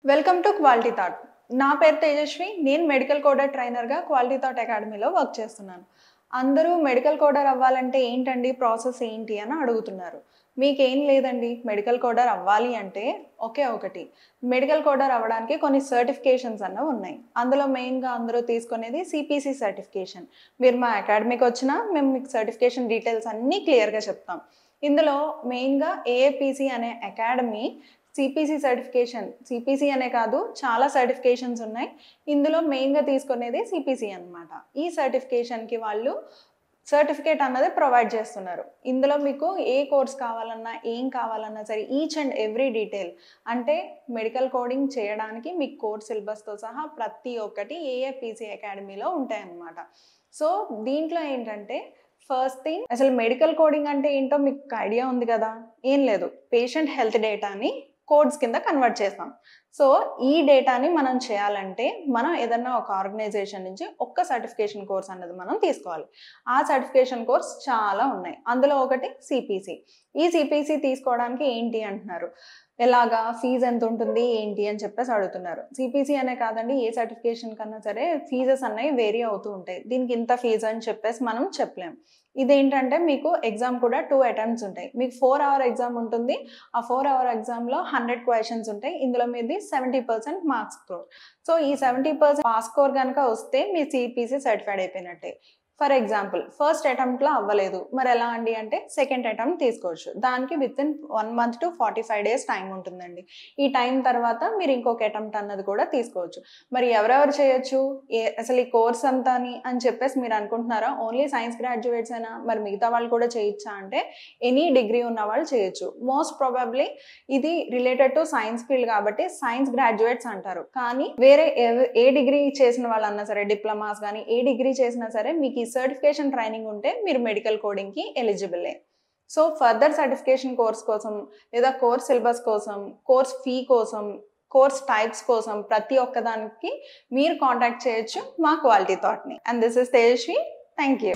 Welcome to quality thought. నా పేరు తేజస్వి. నేను మెడికల్ కోడర్ ట్రైనర్గా క్వాలిటీ థాట్ అకాడమీలో వర్క్ చేస్తున్నాను. అందరూ మెడికల్ కోడర్ అవ్వాలంటే ఏంటండి ప్రాసెస్ ఏంటి అని అడుగుతున్నారు. మీకేం లేదండి, మెడికల్ కోడర్ అవ్వాలి అంటే ఒకే ఒకటి. మెడికల్ కోడర్ అవ్వడానికి కొన్ని సర్టిఫికేషన్స్ అన్నవి ఉన్నాయి. అందులో మెయిన్గా అందరూ తీసుకునేది సిపిసి సర్టిఫికేషన్. మీరు మా అకాడమీకి వచ్చినా మేము మీకు సర్టిఫికేషన్ డీటెయిల్స్ అన్నీ క్లియర్గా చెప్తాం. ఇందులో మెయిన్గా ఏఏపిసి అనే అకాడమీ సిపిసి సర్టిఫికేషన్, సిపిసి అనే కాదు చాలా సర్టిఫికేషన్స్ ఉన్నాయి. ఇందులో మెయిన్గా తీసుకునేది సిపిసి అనమాట. ఈ సర్టిఫికేషన్కి వాళ్ళు సర్టిఫికేట్ అన్నది ప్రొవైడ్ చేస్తున్నారు. ఇందులో మీకు ఏ కోర్స్ కావాలన్నా ఏం కావాలన్నా సరే ఈచ్ అండ్ ఎవ్రీ డీటెయిల్, అంటే మెడికల్ కోడింగ్ చేయడానికి మీకు కోర్స్ సిలబస్తో సహా ప్రతి ఒక్కటి ఏఏపిసి అకాడమీలో ఉంటాయన్నమాట. సో దీంట్లో ఏంటంటే ఫస్ట్ థింగ్, అసలు మెడికల్ కోడింగ్ అంటే ఏంటో మీకు ఐడియా ఉంది కదా. ఏం లేదు, పేషెంట్ హెల్త్ డేటాని కోడ్స్ కింద కన్వర్ట్ చేస్తాం. సో ఈ డేటాని మనం చేయాలంటే మనం ఏదన్నా ఒక ఆర్గనైజేషన్ నుంచి ఒక్క సర్టిఫికేషన్ కోర్స్ అన్నది మనం తీసుకోవాలి. ఆ సర్టిఫికేషన్ కోర్స్ చాలా ఉన్నాయి. అందులో ఒకటి సిపిసి. ఈ సిపిసి తీసుకోవడానికి ఏంటి అంటున్నారు, ఎలాగా, ఫీజు ఎంత ఉంటుంది ఏంటి అని చెప్పేసి అడుగుతున్నారు. సిపిసి అనే కాదండి, ఏ సర్టిఫికేషన్ కన్నా సరే ఫీజెస్ అన్నవి వేరీ అవుతూ ఉంటాయి. దీనికి ఇంత ఫీజు అని చెప్పేసి మనం చెప్పలేం. ఇదేంటంటే మీకు ఎగ్జామ్ కూడా 2 అటెంప్ట్స్ ఉంటాయి. మీకు 4 అవర్ ఎగ్జామ్ ఉంటుంది. ఆ 4 అవర్ ఎగ్జామ్లో 100 క్వశ్చన్స్ ఉంటాయి. ఇందులో మీది 70% మార్క్స్ స్కోర్. సో ఈ 70% పాస్ స్కోర్ కనుక వస్తే మీ సిపిసి సర్టిఫైడ్ అయిపోయినట్టే. ఫర్ ఎగ్జాంపుల్ ఫస్ట్ అటెంప్ట్లో అవ్వలేదు, మరి ఎలా అండి అంటే సెకండ్ అటెంప్ట్ తీసుకోవచ్చు. దానికి within 1 month to 45 days time ఉంటుందండి. ఈ టైం తర్వాత మీరు ఇంకొక అటెంప్ట్ అన్నది కూడా తీసుకోవచ్చు. మరి ఎవరెవరు చేయొచ్చు, అసలు ఈ కోర్స్ అంతా అని చెప్పేసి మీరు అనుకుంటున్నారా, ఓన్లీ సైన్స్ గ్రాడ్యుయేట్స్ అయినా, మరి మిగతా వాళ్ళు కూడా చేయొచ్చా అంటే ఎనీ డిగ్రీ ఉన్న వాళ్ళు చేయొచ్చు. మోస్ట్ ప్రాబబ్లీ ఇది రిలేటెడ్ టు సైన్స్ ఫీల్డ్ కాబట్టి సైన్స్ గ్రాడ్యుయేట్స్ అంటారు. కానీ వేరే ఏ డిగ్రీ చేసిన వాళ్ళన్నా సరే, డిప్లొమాస్ కానీ ఏ డిగ్రీ చేసినా సరే మీకు సర్టిఫికేషన్ ట్రైనింగ్ ఉంటే మీరు మెడికల్ కోడింగ్కి ఎలిజిబులే. సో ఫర్దర్ సర్టిఫికేషన్ కోర్స్ కోసం లేదా కోర్స్ సిలబస్ కోసం, కోర్స్ ఫీ కోసం, కోర్స్ టైప్స్ కోసం ప్రతి ఒక్కదానికి మీరు కాంటాక్ట్ చేయొచ్చు మా క్వాలిటీ థాట్ని. And this is Tejaswi. Thank you.